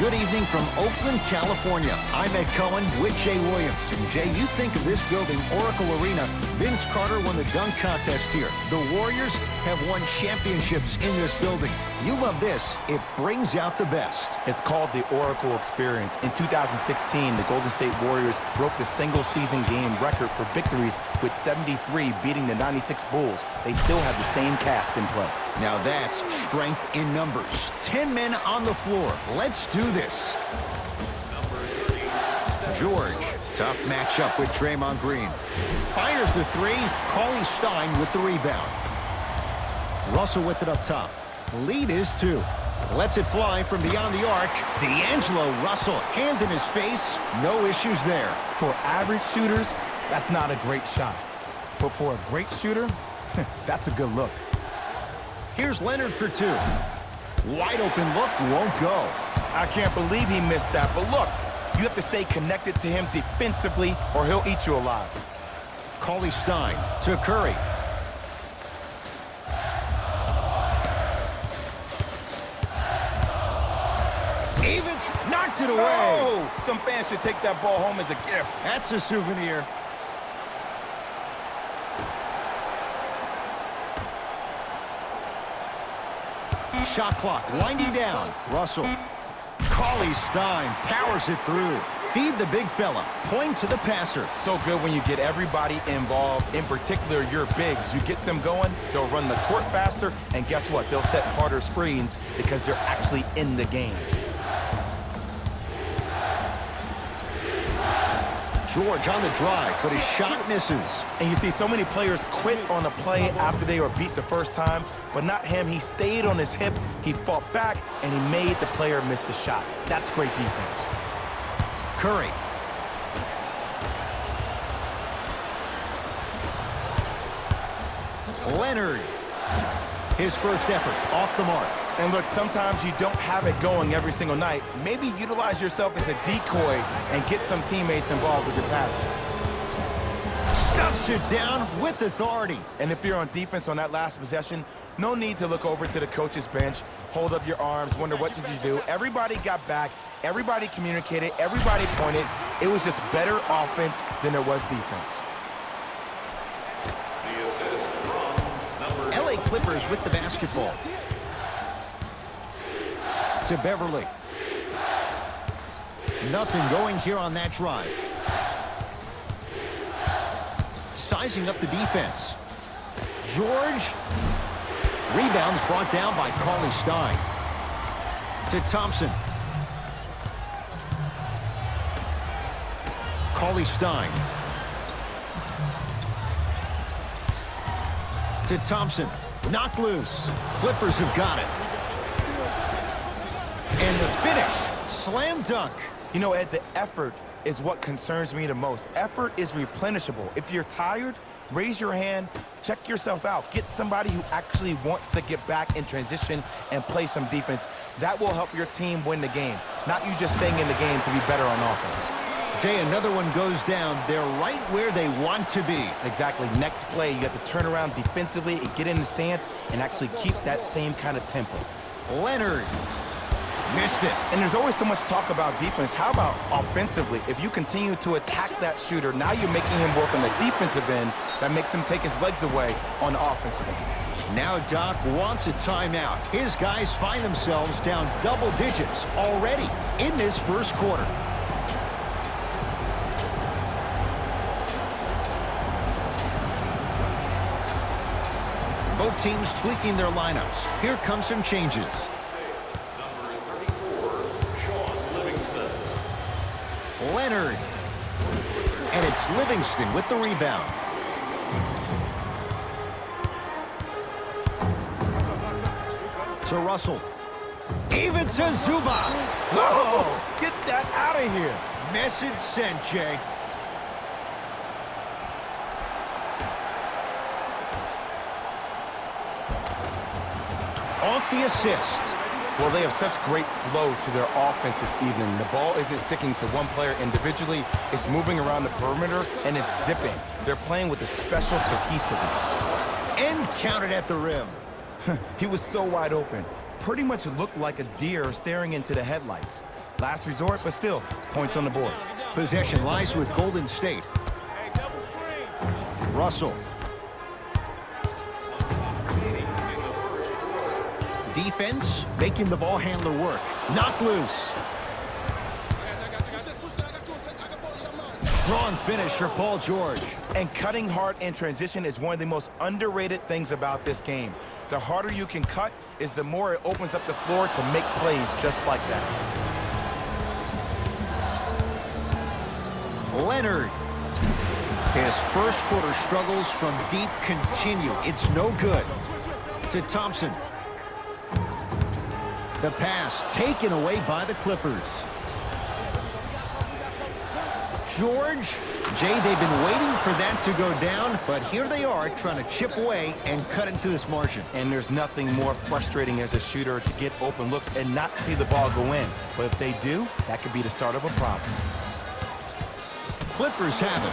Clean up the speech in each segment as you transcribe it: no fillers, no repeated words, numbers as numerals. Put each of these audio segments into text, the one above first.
Good evening from Oakland, California. I'm Ed Cohen with Jay Williams. And Jay, you think of this building, Oracle Arena. Vince Carter won the dunk contest here. The Warriors have won championships in this building. You love this. It brings out the best. It's called the Oracle Experience. In 2016, the Golden State Warriors broke the single-season game record for victories with 73, beating the 96 Bulls. They still have the same cast in play. Now that's strength in numbers. 10 men on the floor. Let's do this. George, tough matchup with Draymond Green. Fires the three. Cauley Stein with the rebound. Russell with it up top. Lead is 2. Lets it fly from beyond the arc. D'Angelo Russell, hand in his face. No issues there. For average shooters, that's not a great shot. But for a great shooter, that's a good look. Here's Leonard for 2. Wide open look, won't go. I can't believe he missed that, but look, you have to stay connected to him defensively or he'll eat you alive. Cauley Stein to Curry. Evans knocked it away. Oh, some fans should take that ball home as a gift. That's a souvenir. Shot clock winding down. Russell. Cauley Stein powers it through. Feed the big fella. Point to the passer. So good when you get everybody involved, in particular your bigs. You get them going, they'll run the court faster, and guess what? They'll set harder screens because they're actually in the game. George on the drive, but his shot misses. And you see so many players quit on a play after they were beat the first time, but not him. He stayed on his hip, he fought back, and he made the player miss the shot. That's great defense. Curry. Leonard. His first effort off the mark. And look, sometimes you don't have it going every single night. Maybe utilize yourself as a decoy and get some teammates involved with your passing. Stuffs it down with authority. And if you're on defense on that last possession, no need to look over to the coach's bench, hold up your arms, wonder what did you do. Everybody got back, everybody communicated, everybody pointed. It was just better offense than there was defense. LA Clippers with the basketball. To Beverly. Nothing going here on that drive. Sizing up the defense. George. Rebounds brought down by Cauley Stein. To Thompson. Cauley Stein. To Thompson. Knocked loose. Clippers have got it. And the finish, slam dunk. You know, Ed, the effort is what concerns me the most. Effort is replenishable. If you're tired, raise your hand, check yourself out. Get somebody who actually wants to get back in transition and play some defense. That will help your team win the game, not you just staying in the game to be better on offense. Jay, another one goes down. They're right where they want to be. Exactly. Next play, you have to turn around defensively and get in the stance and actually keep that same kind of tempo. Leonard. Missed it. And there's always so much talk about defense. How about offensively? If you continue to attack that shooter, now you're making him work on the defensive end. That makes him take his legs away on the offensive end. Now Doc wants a timeout. His guys find themselves down double digits already in this first quarter. Both teams tweaking their lineups. Here come some changes. Leonard. And it's Livingston with the rebound. To Russell. Even to Zubac. Whoa! Get that out of here. Message sent, Jay. Off the assist. Well, they have such great flow to their offense this evening. The ball isn't sticking to one player individually. It's moving around the perimeter, and it's zipping. They're playing with a special cohesiveness. And counted at the rim. He was so wide open. pretty much looked like a deer staring into the headlights. Last resort, but still, points on the board. Possession lies with Golden State. Russell. Defense making the ball handler work. Knocked loose. Strong finish for Paul George. And cutting hard in transition is one of the most underrated things about this game. The harder you can cut is the more it opens up the floor to make plays just like that. Leonard. His first quarter struggles from deep continue. It's no good. To Thompson. The pass taken away by the Clippers. George. Jay, they've been waiting for that to go down, but here they are trying to chip away and cut into this margin. And there's nothing more frustrating as a shooter to get open looks and not see the ball go in. But if they do, that could be the start of a problem. Clippers have it.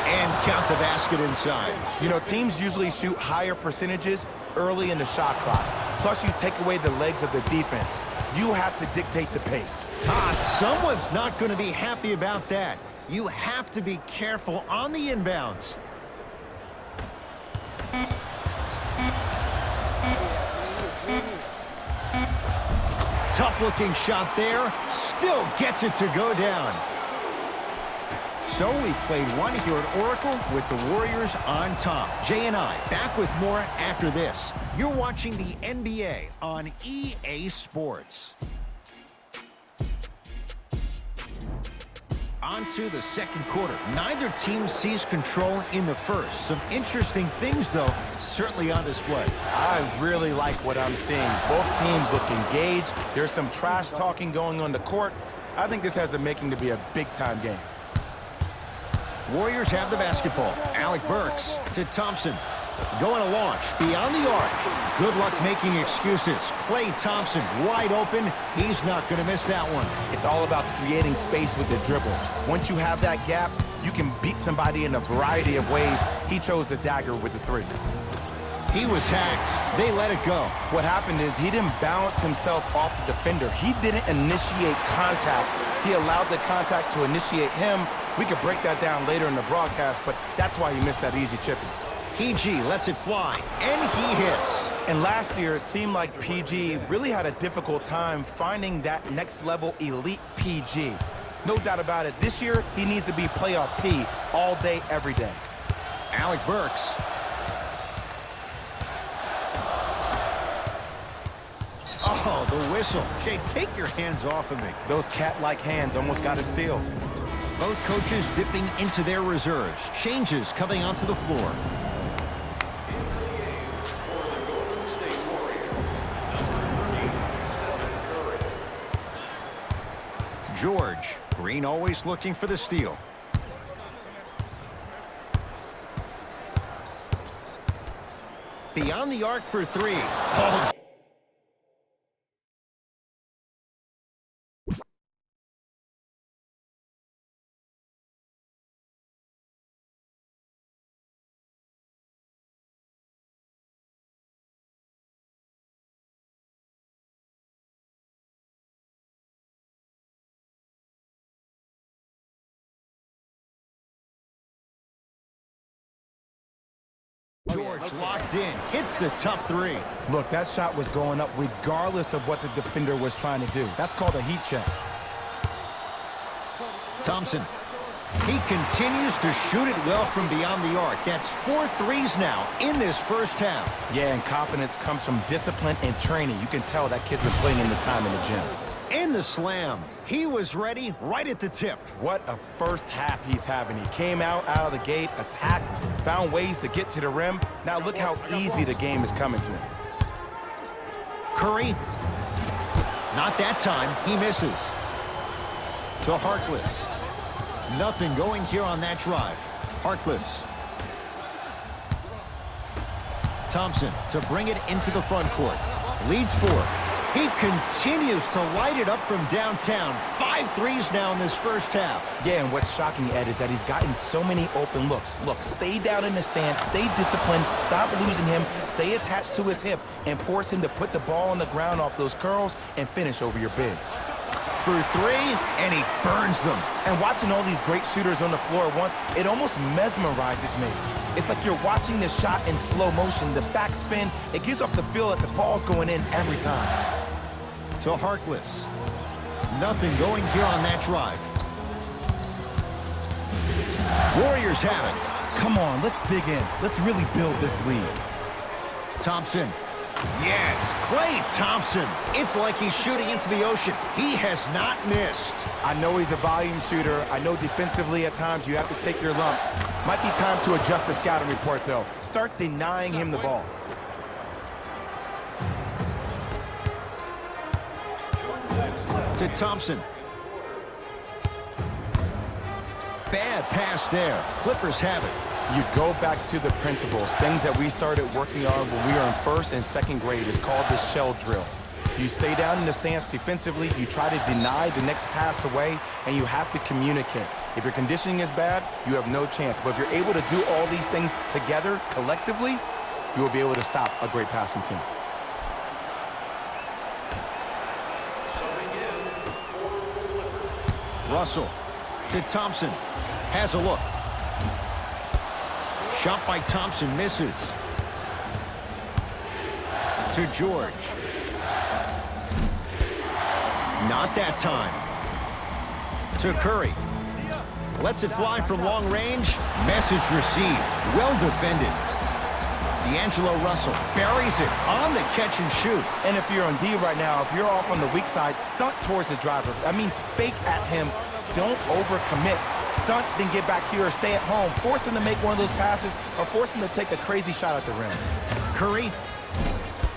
And count the basket inside. You know, teams usually shoot higher percentages early in the shot clock. Plus, you take away the legs of the defense. You have to dictate the pace. Someone's not going to be happy about that. You have to be careful on the inbounds. Tough-looking shot there. Still gets it to go down. So we played one here at Oracle with the Warriors on top. Jay and I back with more after this. You're watching the NBA on EA Sports. On to the second quarter. Neither team sees control in the first. Some interesting things, though, certainly on display. I really like what I'm seeing. Both teams look engaged. There's some trash talking going on the court. I think this has a making to be a big-time game. Warriors have the basketball. Alec Burks to Thompson. Going to launch beyond the arc. Good luck making excuses. Klay Thompson wide open. He's not going to miss that one. It's all about creating space with the dribble. Once you have that gap, you can beat somebody in a variety of ways. He chose the dagger with the three. He was hacked. They let it go. What happened is he didn't balance himself off the defender. He didn't initiate contact. He allowed the contact to initiate him. We could break that down later in the broadcast, but that's why he missed that easy chipping. PG lets it fly, and he hits. And last year, it seemed like PG really had a difficult time finding that next-level elite PG. No doubt about it, this year, he needs to be playoff P all day, every day. Alec Burks. Oh, the whistle. Jay, take your hands off of me. Those cat-like hands almost got a steal. Both coaches dipping into their reserves. Changes coming onto the floor. George. Green always looking for the steal. Beyond the arc for three. Oh. George locked in, hits the tough three. Look, that shot was going up regardless of what the defender was trying to do. That's called a heat check. Thompson. He continues to shoot it well from beyond the arc. That's 4 threes now in this first half. Yeah, and confidence comes from discipline and training. You can tell that kid's been putting in the time in the gym. And the slam. He was ready right at the tip. What a first half he's having. He came out of the gate, attacked, found ways to get to the rim. Now look how easy the game is coming to him. Curry. Not that time. He misses. To Harkless. Nothing going here on that drive. Harkless. Thompson to bring it into the front court. Leads 4. He continues to light it up from downtown. 5 threes now in this first half. Yeah, and what's shocking, Ed, is that he's gotten so many open looks. Look, stay down in the stance, stay disciplined, stop losing him, stay attached to his hip, and force him to put the ball on the ground off those curls and finish over your bigs. For 3, and he burns them. And watching all these great shooters on the floor at once, it almost mesmerizes me. It's like you're watching the shot in slow motion, the backspin. It gives off the feel that the ball's going in every time. To Harkless. Nothing going here on that drive. Warriors have it. Come on, let's dig in. Let's really build this lead. Thompson. Yes, Klay Thompson. It's like he's shooting into the ocean. He has not missed. I know he's a volume shooter. I know defensively at times you have to take your lumps. Might be time to adjust the scouting report, though. Start denying him the ball. To Thompson. Bad pass there. Clippers have it. You go back to the principles, things that we started working on when we were in first and second grade. It's called the shell drill. You stay down in the stance defensively, you try to deny the next pass away, and you have to communicate. If your conditioning is bad, you have no chance. But if you're able to do all these things together, collectively, you will be able to stop a great passing team. Russell to Thompson. Has a look. Shot by Thompson misses. To George. Not that time. To Curry. Lets it fly from long range. Message received. Well defended. D'Angelo Russell buries it on the catch and shoot. And if you're on D right now, if you're off on the weak side, stunt towards the driver. That means fake at him. Don't overcommit. Stunt, then get back to you or stay at home. Force him to make one of those passes or force him to take a crazy shot at the rim. Curry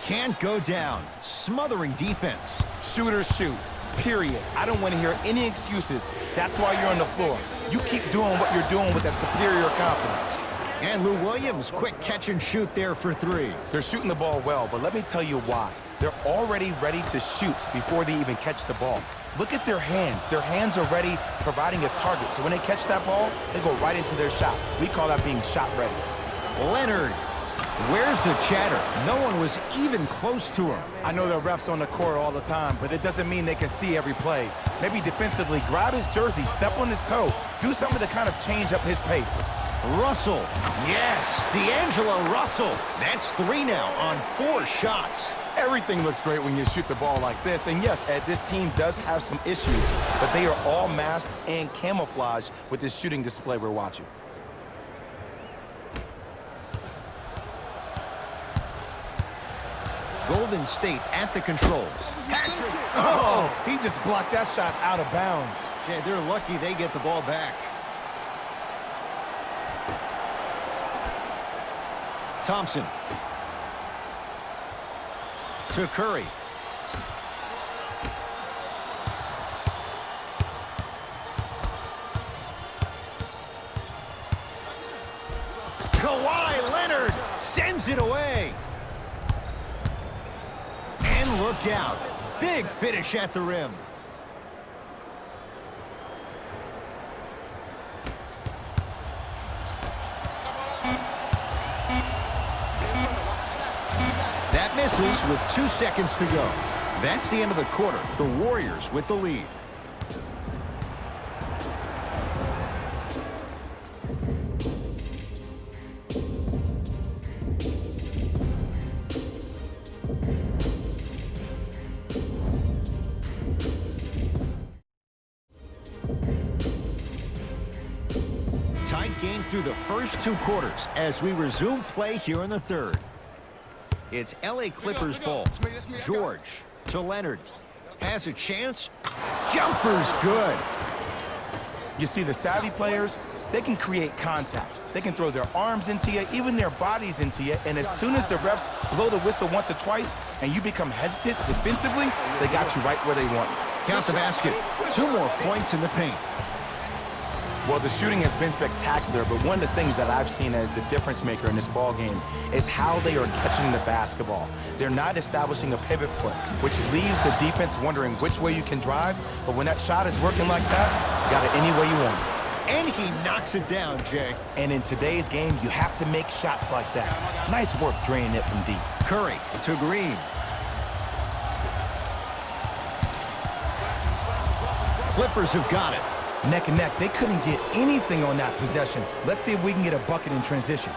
can't go down. Smothering defense. Shooters shoot, period. I don't want to hear any excuses. That's why you're on the floor. You keep doing what you're doing with that superior confidence. And Lou Williams, quick catch and shoot there for 3. They're shooting the ball well, but let me tell you why. They're already ready to shoot before they even catch the ball. Look at their hands. Their hands are ready, providing a target. So when they catch that ball, they go right into their shot. We call that being shot ready. Leonard. Where's the chatter? No one was even close to him. I know there are refs on the court all the time, but it doesn't mean they can see every play. Maybe defensively, grab his jersey, step on his toe, do something to kind of change up his pace. Russell. Yes, D'Angelo Russell. That's 3 now on 4 shots. Everything looks great when you shoot the ball like this. And yes, Ed, this team does have some issues, but they are all masked and camouflaged with this shooting display we're watching. Golden State at the controls. Patrick. Oh, he just blocked that shot out of bounds. Yeah, they're lucky they get the ball back. Thompson. To Curry. Kawhi Leonard sends it away. And look out. Big finish at the rim. That misses with 2 seconds to go. That's the end of the quarter. The Warriors with the lead. Tight game through the first 2 quarters as we resume play here in the third. It's LA Clippers ball. George to Leonard. Has a chance. Jumper's good. You see the savvy players, they can create contact. They can throw their arms into you, even their bodies into you, and as soon as the refs blow the whistle once or twice and you become hesitant defensively, they got you right where they want you. Count the basket. 2 more points in the paint. Well, the shooting has been spectacular, but one of the things that I've seen as the difference maker in this ball game is how they are catching the basketball. They're not establishing a pivot foot, which leaves the defense wondering which way you can drive, but when that shot is working like that, you got it any way you want it. And he knocks it down, Jay. And in today's game, you have to make shots like that. Nice work draining it from deep. Curry to Green. Clippers have got it. Neck and neck, they couldn't get anything on that possession. Let's see if we can get a bucket in transition.